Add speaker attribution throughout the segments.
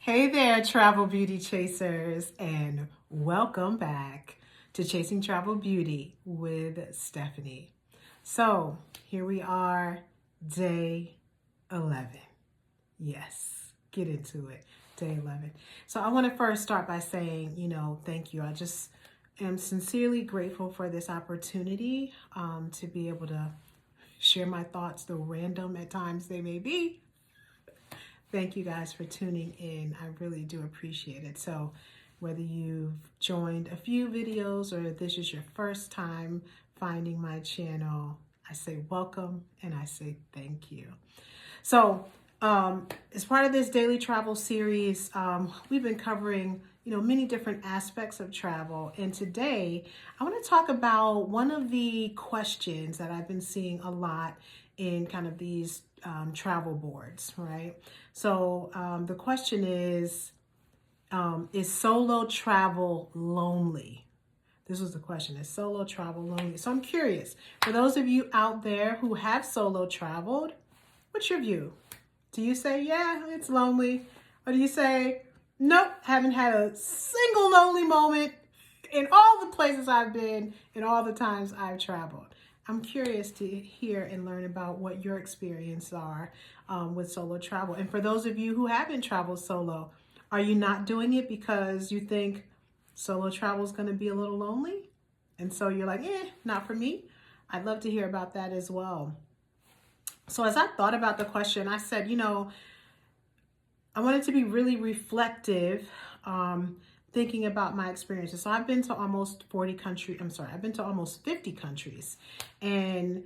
Speaker 1: Hey there, travel beauty chasers, and welcome back to Chasing Travel Beauty with Stephanie. So, here we are, day 11. Yes, get into it, day 11. So, I want to first start by saying, thank you. I just am sincerely grateful for this opportunity to be able to share my thoughts, though random at times they may be. Thank you guys for tuning in. I really do appreciate it. So whether you've joined a few videos or this is your first time finding my channel, I say welcome and I say thank you. So as part of this daily travel series, we've been covering many different aspects of travel. And today I want to talk about one of the questions that I've been seeing a lot in kind of these travel boards, right? So the question is solo travel lonely? This was the question. Is solo travel lonely? So I'm curious, for those of you out there who have solo traveled, what's your view? Do you say, yeah, it's lonely? Or do you say, nope, haven't had a single lonely moment in all the places I've been and all the times I've traveled? I'm curious to hear and learn about what your experiences are with solo travel. And for those of you who haven't traveled solo, are you not doing it because you think solo travel is going to be a little lonely? And so you're like, not for me. I'd love to hear about that as well. So as I thought about the question, I said, I wanted to be really reflective, thinking about my experiences. So I've been to almost 40 countries. I've been to almost 50 countries. And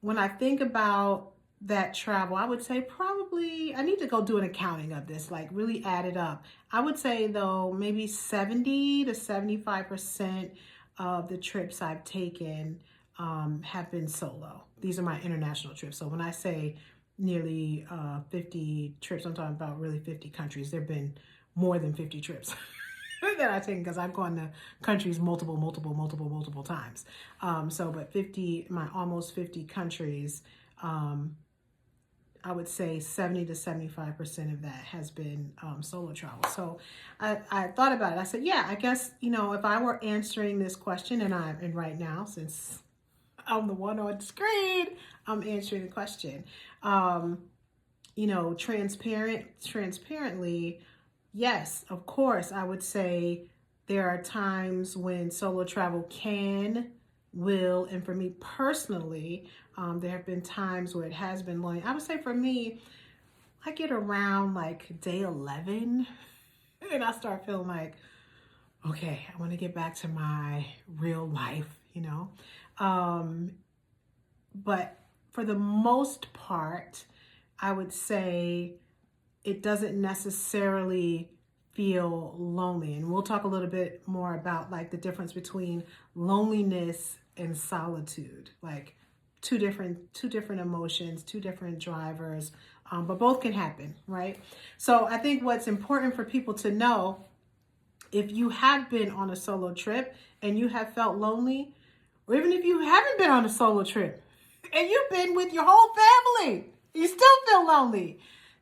Speaker 1: when I think about that travel, I would say probably, I need to go do an accounting of this, like really add it up. I would say though, maybe 70 to 75% of the trips I've taken have been solo. These are my international trips. So when I say nearly 50 trips, I'm talking about really 50 countries. There have been more than 50 trips that I've taken because I've gone to countries multiple times. But 50, my almost 50 countries, I would say 70 to 75% of that has been solo travel. So I thought about it. I said, yeah, I guess, if I were answering this question and right now, since I'm the one on the screen, I'm answering the question. Transparently, yes, of course, I would say there are times when solo travel will, and for me personally, there have been times where it has been lonely. I would say for me, I get around like day 11 and I start feeling like, okay, I want to get back to my real life, But for the most part, I would say it doesn't necessarily feel lonely. And we'll talk a little bit more about like the difference between loneliness and solitude, like two different emotions, two different drivers, but both can happen, right? So I think what's important for people to know, if you have been on a solo trip and you have felt lonely, or even if you haven't been on a solo trip and you've been with your whole family, you still feel lonely.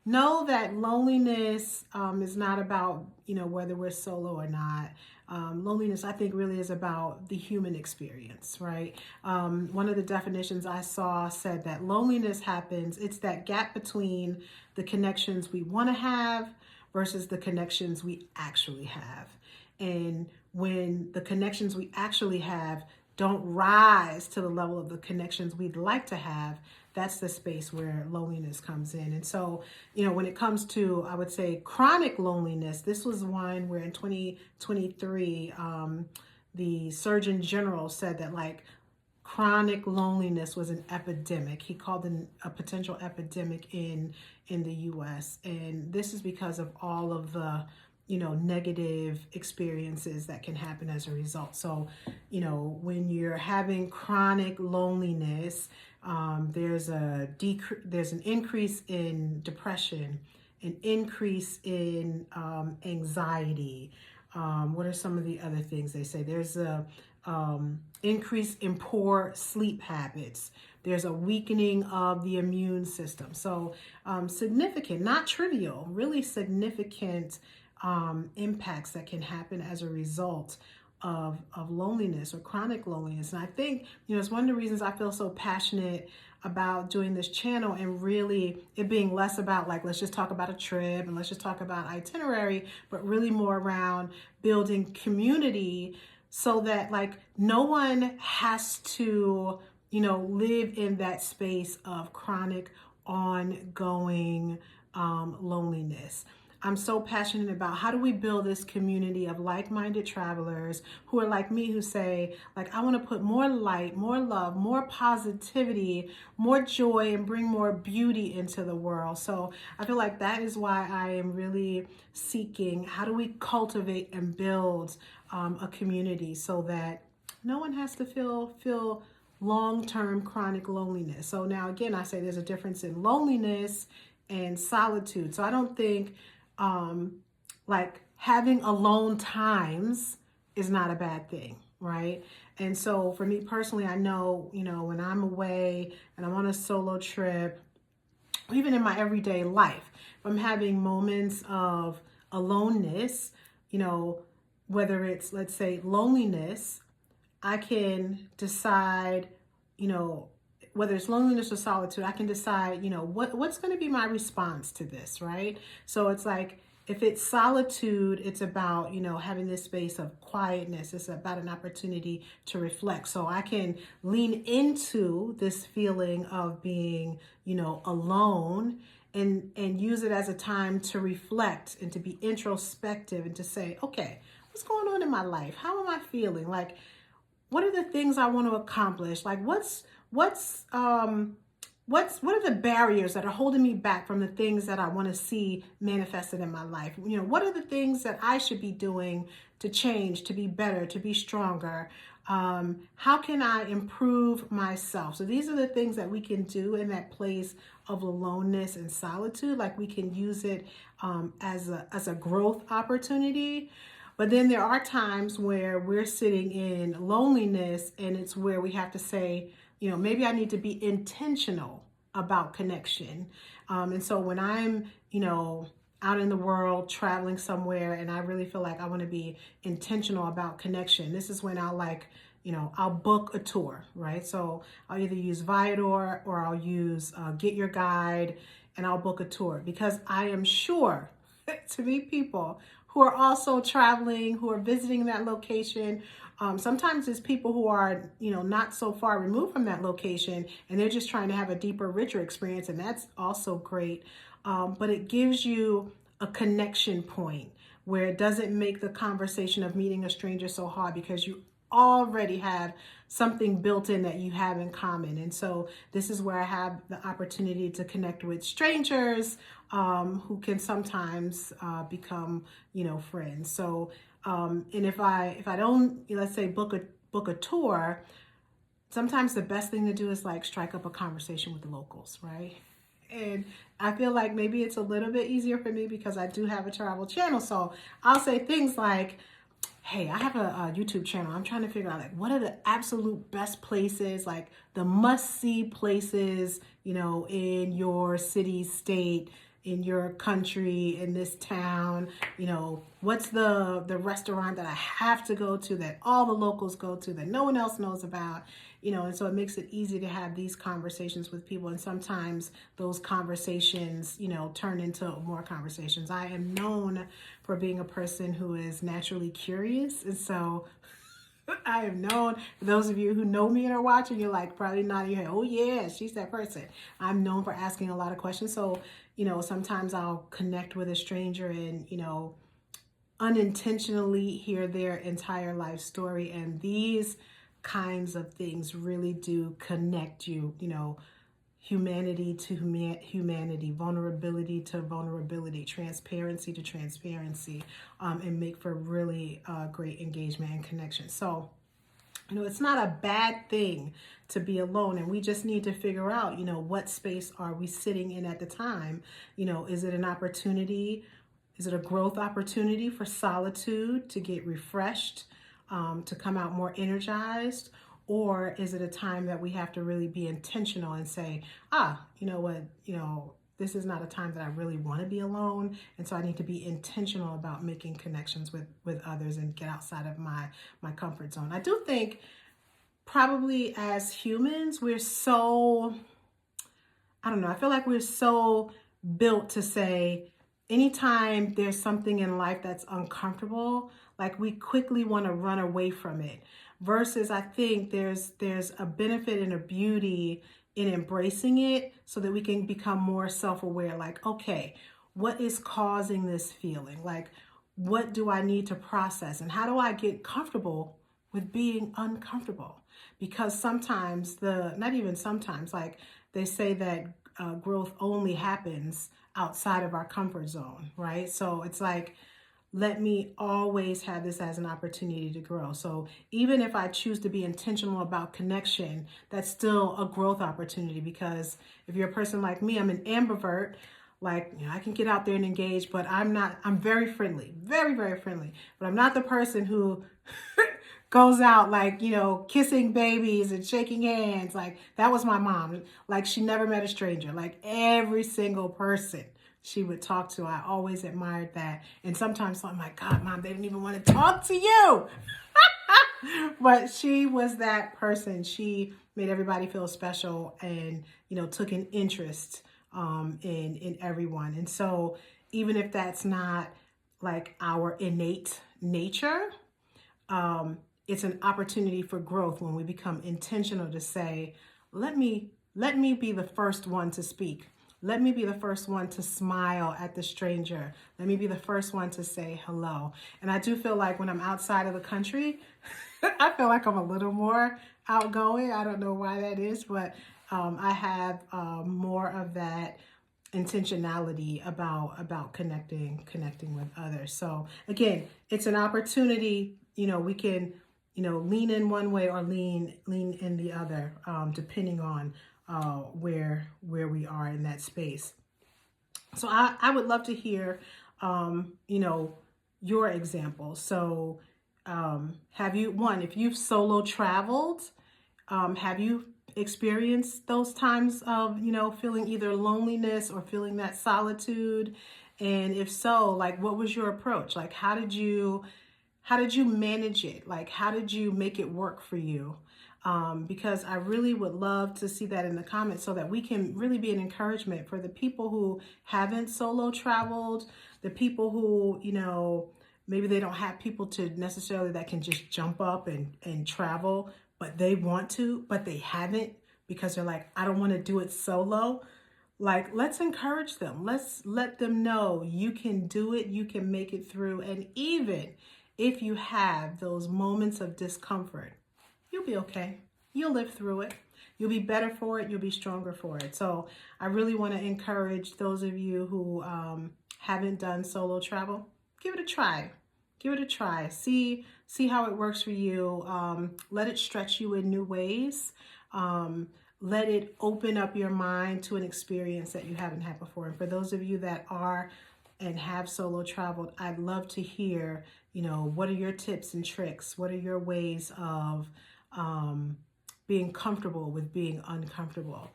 Speaker 1: Know that loneliness is not about, whether we're solo or not. Loneliness, I think, really is about the human experience, right? One of the definitions I saw said that loneliness happens, it's that gap between the connections we want to have versus the connections we actually have. And when the connections we actually have don't rise to the level of the connections we'd like to have, that's the space where loneliness comes in. And so, when it comes to, I would say, chronic loneliness, this was one where in 2023, the Surgeon General said that like chronic loneliness was an epidemic. He called it a potential epidemic in the US. And this is because of all of the negative experiences that can happen as a result. So, when you're having chronic loneliness, there's an increase in depression, an increase in anxiety. What are some of the other things they say? There's a increase in poor sleep habits. There's a weakening of the immune system. So significant, not trivial, really significant impacts that can happen as a result of loneliness or chronic loneliness. And I think, it's one of the reasons I feel so passionate about doing this channel, and really it being less about like, let's just talk about a trip and let's just talk about itinerary, but really more around building community so that like no one has to, live in that space of chronic, ongoing loneliness. I'm so passionate about how do we build this community of like-minded travelers who are like me, who say, like, I want to put more light, more love, more positivity, more joy, and bring more beauty into the world. So I feel like that is why I am really seeking, how do we cultivate and build a community so that no one has to feel long-term chronic loneliness. So now again, I say there's a difference in loneliness and solitude. So I don't think like having alone times is not a bad thing, right? And so for me personally, I know, when I'm away and I'm on a solo trip, even in my everyday life, if I'm having moments of aloneness, whether it's, let's say, loneliness, I can decide, whether it's loneliness or solitude, I can decide, what's going to be my response to this, right? So it's like, if it's solitude, it's about, having this space of quietness. It's about an opportunity to reflect. So I can lean into this feeling of being, alone and use it as a time to reflect and to be introspective and to say, okay, what's going on in my life? How am I feeling? Like, what are the things I want to accomplish? Like, what are the barriers that are holding me back from the things that I want to see manifested in my life? What are the things that I should be doing to change, to be better, to be stronger? How can I improve myself? So these are the things that we can do in that place of aloneness and solitude. Like, we can use it as a growth opportunity. But then there are times where we're sitting in loneliness, and it's where we have to say, maybe I need to be intentional about connection. And so when I'm, out in the world traveling somewhere and I really feel like I want to be intentional about connection, this is when I'll book a tour, right? So I'll either use Viator or I'll use Get Your Guide, and I'll book a tour because I am sure to meet people who are also traveling, who are visiting that location. Sometimes it's people who are, not so far removed from that location, and they're just trying to have a deeper, richer experience, and that's also great. But it gives you a connection point where it doesn't make the conversation of meeting a stranger so hard because you already have something built in that you have in common. And so this is where I have the opportunity to connect with strangers who can sometimes become, friends. So, and if I don't, let's say book a tour, sometimes the best thing to do is like strike up a conversation with the locals, right? And I feel like maybe it's a little bit easier for me because I do have a travel channel. So I'll say things like, hey, I have a YouTube channel. I'm trying to figure out like what are the absolute best places, like the must-see places, in your city, state, in your country, in this town. What's the restaurant that I have to go to, that all the locals go to, that no one else knows about. And so it makes it easy to have these conversations with people. And sometimes those conversations, turn into more conversations. I am known for being a person who is naturally curious. And so I am known, for those of you who know me and are watching, you're like probably nodding your head, oh yeah, she's that person. I'm known for asking a lot of questions. So, sometimes I'll connect with a stranger and, unintentionally hear their entire life story. And these kinds of things really do connect you, humanity to humanity, vulnerability to vulnerability, transparency to transparency, and make for really great engagement and connection. So, it's not a bad thing to be alone, and we just need to figure out, what space are we sitting in at the time? Is it an opportunity? Is it a growth opportunity for solitude to get refreshed? to come out more energized? Or is it a time that we have to really be intentional and say, you know what, this is not a time that I really want to be alone. And so I need to be intentional about making connections with others and get outside of my comfort zone. I do think probably as humans, we're so, I feel like we're so built to say, anytime there's something in life that's uncomfortable, like we quickly want to run away from it. Versus I think there's a benefit and a beauty in embracing it so that we can become more self-aware. Like, okay, what is causing this feeling? Like, what do I need to process? And how do I get comfortable with being uncomfortable? Because sometimes not even sometimes, like they say that growth only happens outside of our comfort zone, right? So it's like, let me always have this as an opportunity to grow. So even if I choose to be intentional about connection, that's still a growth opportunity, because if you're a person like me, I'm an ambivert. Like, I can get out there and engage, but I'm very friendly, very, very friendly. But I'm not the person who goes out like, kissing babies and shaking hands. Like, that was my mom. Like, she never met a stranger. Like, every single person she would talk to, I always admired that. And sometimes I'm like, God, Mom, they didn't even want to talk to you. But she was that person. She made everybody feel special and, took an interest in everyone. And so even if that's not like our innate nature, it's an opportunity for growth when we become intentional to say, let me be the first one to speak. Let me be the first one to smile at the stranger. Let me be the first one to say hello. And I do feel like when I'm outside of the country, I feel like I'm a little more outgoing. I don't know why that is, but I have more of that intentionality about connecting with others. So again, it's an opportunity. We can, lean in one way or lean in the other, depending on where we are in that space. So I would love to hear, your example. So if you've solo traveled, have you experienced those times of, feeling either loneliness or feeling that solitude? And if so, like, what was your approach? Like, how did you manage it? Like, how did you make it work for you? Because I really would love to see that in the comments so that we can really be an encouragement for the people who haven't solo traveled, the people who, maybe they don't have people to necessarily that can just jump up and travel, but they want to, but they haven't because they're like, I don't want to do it solo. Like, let's encourage them. Let's let them know you can do it, you can make it through. And even if you have those moments of discomfort, you'll be okay. You'll live through it. You'll be better for it. You'll be stronger for it. So I really want to encourage those of you who haven't done solo travel, give it a try. Give it a try. See how it works for you. Let it stretch you in new ways. Let it open up your mind to an experience that you haven't had before. And for those of you that are and have solo traveled, I'd love to hear, what are your tips and tricks? What are your ways of being comfortable with being uncomfortable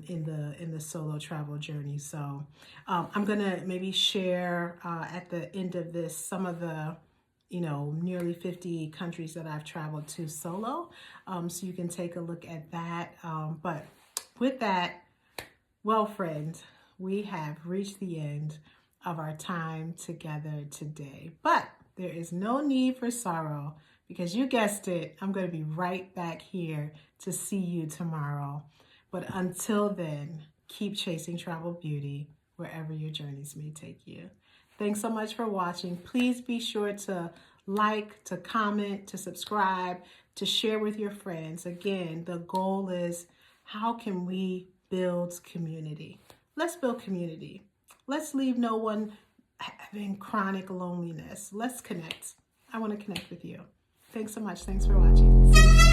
Speaker 1: in the solo travel journey? So I'm gonna maybe share at the end of this some of the nearly 50 countries that I've traveled to solo, so you can take a look at that. But with that, well, friends, we have reached the end of our time together today, but there is no need for sorrow, because you guessed it, I'm going to be right back here to see you tomorrow. But until then, keep chasing travel beauty wherever your journeys may take you. Thanks so much for watching. Please be sure to like, to comment, to subscribe, to share with your friends. Again, the goal is, how can we build community? Let's build community. Let's leave no one having chronic loneliness. Let's connect. I want to connect with you. Thanks so much. Thanks for watching.